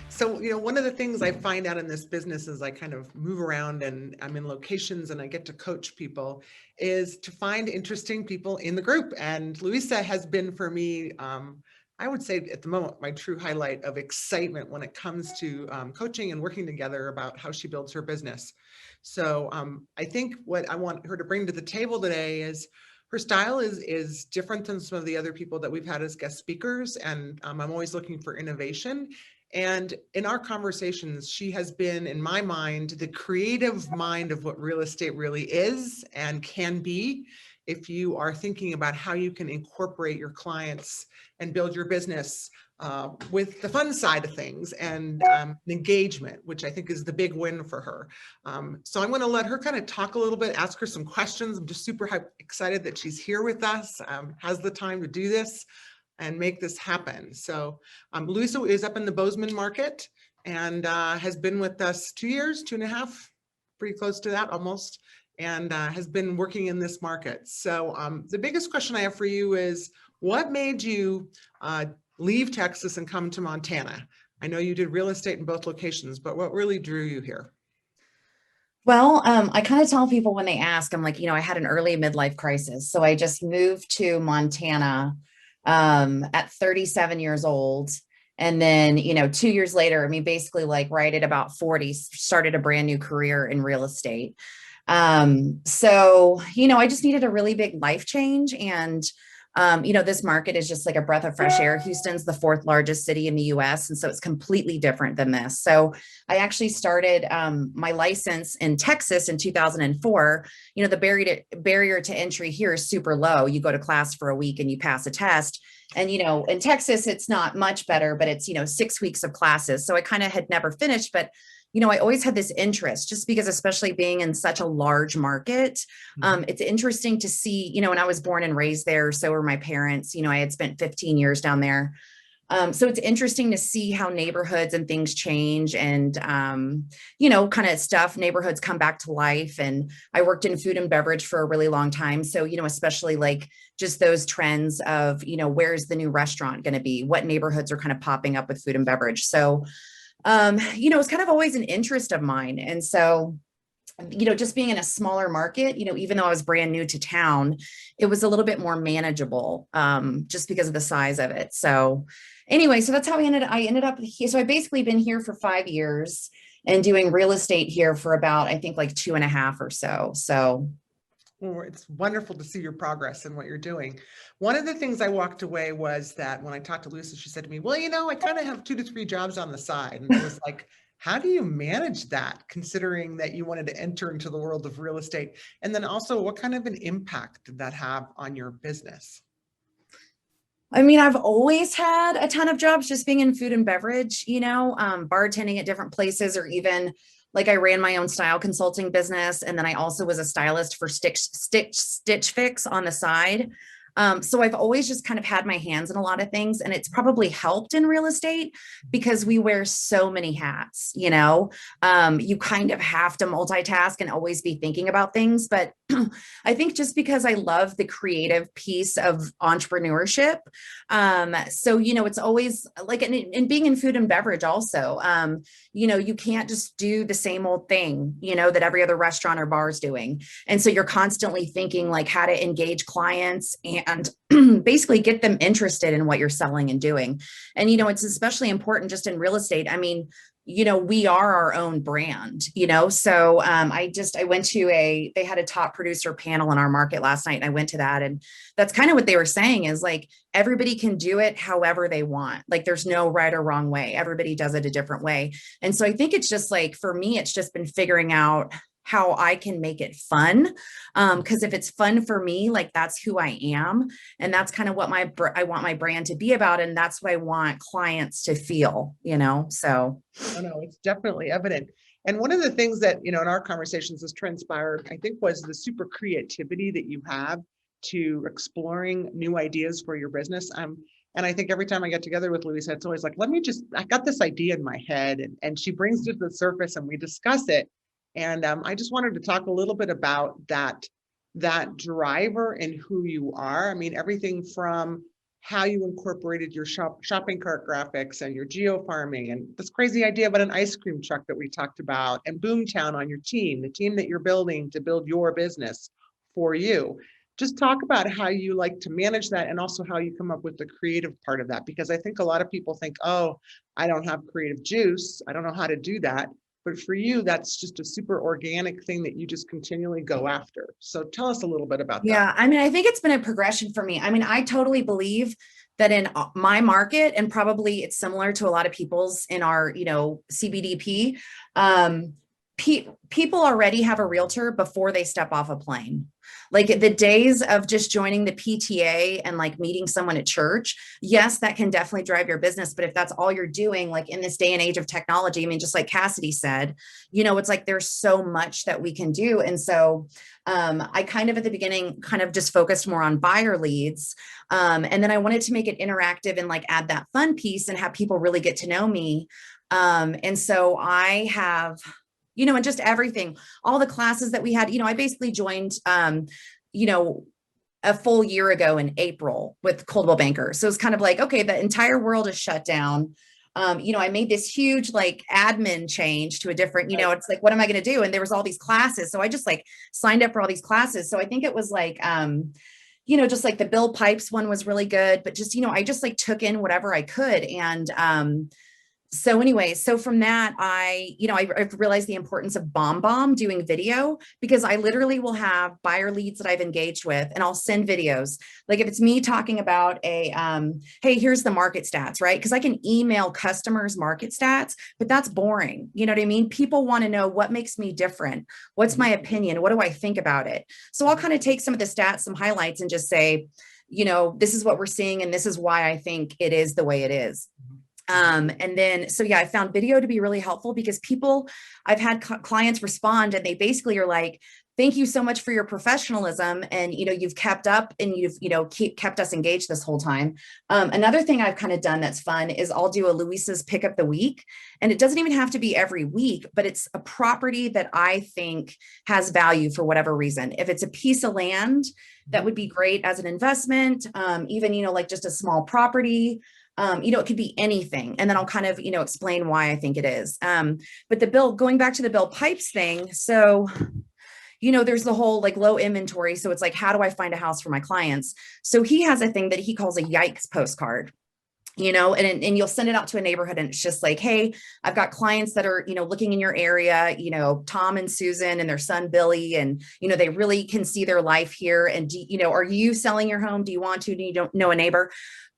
So, one of the things I find out in this business as I kind of move around and I'm in locations and I get to coach people is to find interesting people in the group. And Louisa has been for me, I would say at the moment, my true highlight of excitement when it comes to coaching and working together about how she builds her business. So I think what I want her to bring to the table today is her style is different than some of the other people that we've had as guest speakers. And I'm always looking for innovation. And in our conversations, she has been, in my mind, the creative mind of what real estate really is and can be if you are thinking about how you can incorporate your clients and build your business with the fun side of things and engagement, which I think is the big win for her. So I'm going to let her kind of talk a little bit, ask her some questions. I'm just super excited that she's here with us, has the time to do this and make this happen. So Louisa is up in the Bozeman market and has been with us 2 years, 2.5, pretty close to that almost, and has been working in this market. So the biggest question I have for you is, what made you leave Texas and come to Montana? I know you did real estate in both locations, but what really drew you here? Well, I kind of tell people when they ask, I'm like, I had an early midlife crisis. So I just moved to Montana at 37 years old. And then, 2 years later, I mean, basically like right at about 40, started a brand new career in real estate. So, I just needed a really big life change. And this market is just like a breath of fresh air. Houston's the fourth largest city in the US. And so it's completely different than this. So I actually started my license in Texas in 2004. The barrier to entry here is super low. You go to class for a week and you pass a test. And, in Texas, it's not much better, but it's, 6 weeks of classes. So I kind of had never finished, but I always had this interest just because, especially being in such a large market, it's interesting to see, when I was born and raised there, so were my parents, I had spent 15 years down there. So it's interesting to see how neighborhoods and things change and, kind of stuff, neighborhoods come back to life. And I worked in food and beverage for a really long time. So, especially like just those trends of, where's the new restaurant going to be? What neighborhoods are kind of popping up with food and beverage? So, it's kind of always an interest of mine. And so, just being in a smaller market, even though I was brand new to town, it was a little bit more manageable, just because of the size of it. So anyway, so that's how I ended up here. So I basically been here for 5 years and doing real estate here for about, I think like 2.5 or so. So Well, it's wonderful to see your progress and what you're doing. One of the things I walked away was that when I talked to Lucy, she said to me, well, I kind of have 2 to 3 jobs on the side. And I was like, how do you manage that, considering that you wanted to enter into the world of real estate? And then also, what kind of an impact did that have on your business? I mean, I've always had a ton of jobs just being in food and beverage, bartending at different places, or even like I ran my own style consulting business. And then I also was a stylist for Stitch Fix on the side. So I've always just kind of had my hands in a lot of things, and it's probably helped in real estate because we wear so many hats, you kind of have to multitask and always be thinking about things. But I think just because I love the creative piece of entrepreneurship. So, it's always like, and being in food and beverage also, you can't just do the same old thing, that every other restaurant or bar is doing. And so you're constantly thinking like how to engage clients and basically get them interested in what you're selling and doing. And, it's especially important just in real estate. I mean, we are our own brand, so I went to they had a top producer panel in our market last night, and I went to that. And that's kind of what they were saying is like, everybody can do it however they want. Like there's no right or wrong way. Everybody does it a different way. And so I think it's just like, for me, it's just been figuring out how I can make it fun. Because if it's fun for me, like that's who I am. And that's kind of what I want my brand to be about. And that's what I want clients to feel, so. Oh, no, it's definitely evident. And one of the things that, in our conversations has transpired, I think, was the super creativity that you have to exploring new ideas for your business. And I think every time I get together with Louisa, it's always like, I got this idea in my head, and she brings it to the surface and we discuss it. And I just wanted to talk a little bit about that driver and who you are. I mean, everything from how you incorporated your shopping cart graphics and your geo farming and this crazy idea about an ice cream truck that we talked about, and Boomtown on your team, the team that you're building to build your business for you. Just talk about how you like to manage that and also how you come up with the creative part of that, because I think a lot of people think, oh, I don't have creative juice, I don't know how to do that. But for you, that's just a super organic thing that you just continually go after. So tell us a little bit about that. Yeah, I mean, I think it's been a progression for me. I mean, I totally believe that in my market, and probably it's similar to a lot of people's in our, CBDP, people already have a realtor before they step off a plane. Like the days of just joining the PTA and like meeting someone at church, yes, that can definitely drive your business. But if that's all you're doing, like in this day and age of technology, I mean, just like Cassidy said, it's like there's so much that we can do. And so I kind of at the beginning kind of just focused more on buyer leads. And then I wanted to make it interactive and like add that fun piece and have people really get to know me. And so I have, and just everything, all the classes that we had, I basically joined, a full year ago in April with Coldwell Banker. So it's kind of like, okay, the entire world is shut down. I made this huge like admin change to a different, it's like, what am I going to do? And there was all these classes. So I just like signed up for all these classes. So I think it was like, just like the Bill Pipes one was really good, but just, I just like took in whatever I could. And, so anyway, so from that, I realized the importance of BombBomb doing video, because I literally will have buyer leads that I've engaged with, and I'll send videos. Like if it's me talking about hey, here's the market stats, right? Because I can email customers market stats, but that's boring. You know what I mean? People want to know what makes me different. What's my opinion? What do I think about it? So I'll kind of take some of the stats, some highlights, and just say, this is what we're seeing, and this is why I think it is the way it is. And then, so yeah, I found video to be really helpful because I've had clients respond and they basically are like, thank you so much for your professionalism. And, you've kept up and you've, kept us engaged this whole time. Another thing I've kind of done that's fun is I'll do a Louisa's pick up the week, and it doesn't even have to be every week, but it's a property that I think has value for whatever reason. If it's a piece of land, that would be great as an investment. Even, like just a small property. It could be anything. And then I'll kind of, explain why I think it is. But going back to the Bill Pipes thing. So, there's the whole like low inventory. So it's like, how do I find a house for my clients? So he has a thing that he calls a yikes postcard, and you'll send it out to a neighborhood, and it's just like, hey, I've got clients that are, looking in your area, Tom and Susan and their son, Billy, and, they really can see their life here. And, are you selling your home? Do you want to? Do you don't know a neighbor?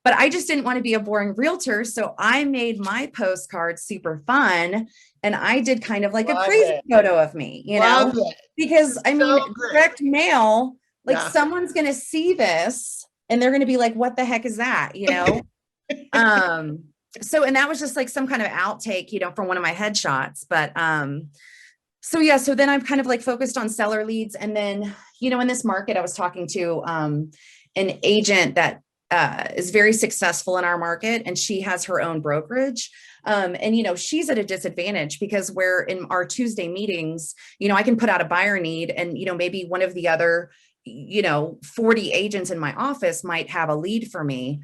But I just didn't want to be a boring realtor. So I made my postcard super fun. And I did kind of like a crazy photo of me, because I mean, direct mail, like someone's going to see this and they're going to be like, what the heck is that? So, and that was just like some kind of outtake, from one of my headshots. But, so then I've kind of like focused on seller leads. And then, in this market, I was talking to, an agent that, is very successful in our market, and she has her own brokerage. And, she's at a disadvantage because where in our Tuesday meetings, I can put out a buyer need, and, maybe one of the other, 40 agents in my office might have a lead for me.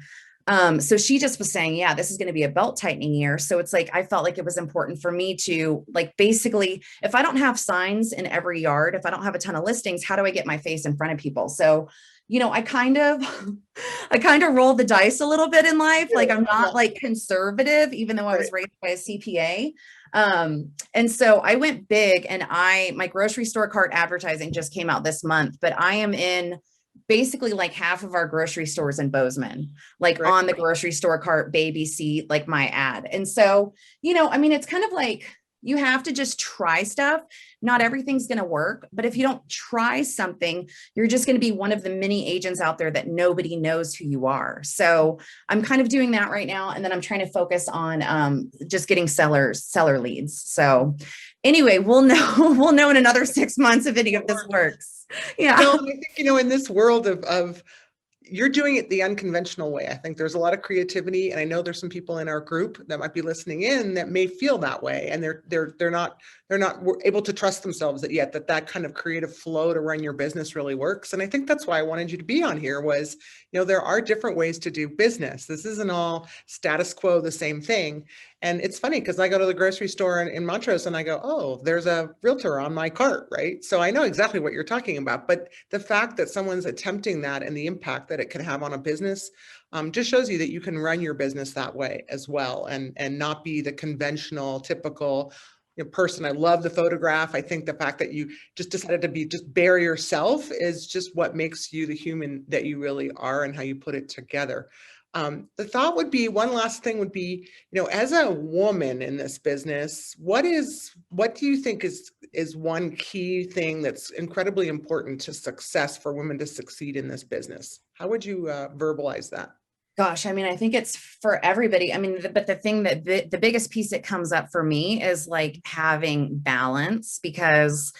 So she just was saying, yeah, this is going to be a belt tightening year. So it's like, I felt like it was important for me to like, basically, if I don't have signs in every yard, if I don't have a ton of listings, how do I get my face in front of people? So, I kind of rolled the dice a little bit in life. Like I'm not like conservative, even though I was raised by a CPA. And so I went big, and my grocery store cart advertising just came out this month, but I am in basically like half of our grocery stores in Bozeman, like on the grocery store cart, baby seat, like my ad. And so, I mean, it's kind of like, you have to just try stuff. Not everything's going to work, but if you don't try something, you're just going to be one of the many agents out there that nobody knows who you are. So I'm kind of doing that right now. And then I'm trying to focus on just getting seller leads. So anyway, we'll know in another 6 months if any of this works. Yeah. I think, in this world of you're doing it the unconventional way. I think there's a lot of creativity, and I know there's some people in our group that might be listening in that may feel that way, and they're not able to trust themselves yet that kind of creative flow to run your business really works. And I think that's why I wanted you to be on here was, there are different ways to do business. This isn't all status quo, the same thing. And it's funny because I go to the grocery store in Montrose and I go, oh, there's a realtor on my cart, right? So I know exactly what you're talking about. But the fact that someone's attempting that and the impact that it can have on a business just shows you that you can run your business that way as well, and not be the conventional, typical person. I love the photograph. I think the fact that you just decided to be just bare yourself is just what makes you the human that you really are, and how you put it together. The thought would be, one last thing would be, as a woman in this business, what do you think is one key thing that's incredibly important to success for women to succeed in this business? How would you verbalize that? Gosh, I mean, I think it's for everybody. I mean, but the thing that the biggest piece that comes up for me is like having balance, because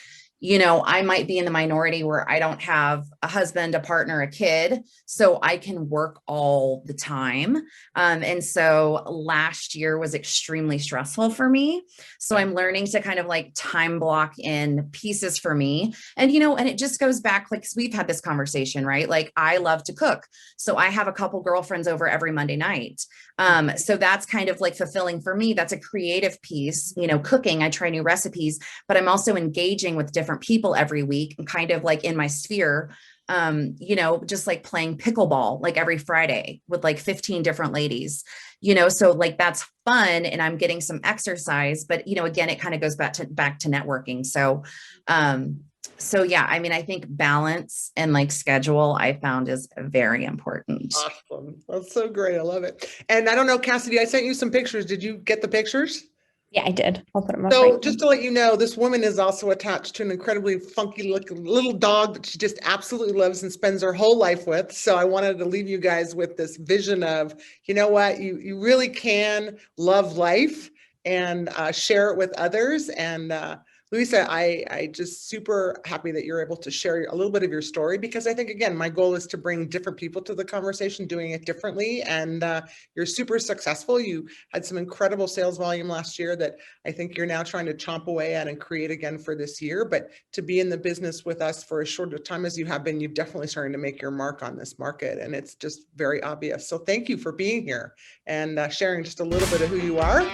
I might be in the minority where I don't have a husband, a partner, a kid, so I can work all the time. And so last year was extremely stressful for me. So I'm learning to kind of like time block in pieces for me. And, and it just goes back, like, 'cause we've had this conversation, right? Like, I love to cook. So I have a couple girlfriends over every Monday night. So that's kind of like fulfilling for me. That's a creative piece, cooking. I try new recipes, but I'm also engaging with different people every week, and kind of like in my sphere, just like playing pickleball like every Friday with like 15 different ladies, so like that's fun, and I'm getting some exercise, but again, it kind of goes back to networking. So yeah, I mean, I think balance and like schedule I found is very important. Awesome. That's so great. I love it. And I don't know, Cassidy, I sent you some pictures. Did you get the pictures? Yeah, I did. I'll put them up. So just to let you know, this woman is also attached to an incredibly funky looking little dog that she just absolutely loves and spends her whole life with. So I wanted to leave you guys with this vision of, what, you really can love life and share it with others. And Louisa, I just super happy that you're able to share a little bit of your story, because I think, again, my goal is to bring different people to the conversation, doing it differently. And you're super successful. You had some incredible sales volume last year that I think you're now trying to chomp away at and create again for this year. But to be in the business with us for as short a time as you have been, you've definitely starting to make your mark on this market. And it's just very obvious. So thank you for being here and sharing just a little bit of who you are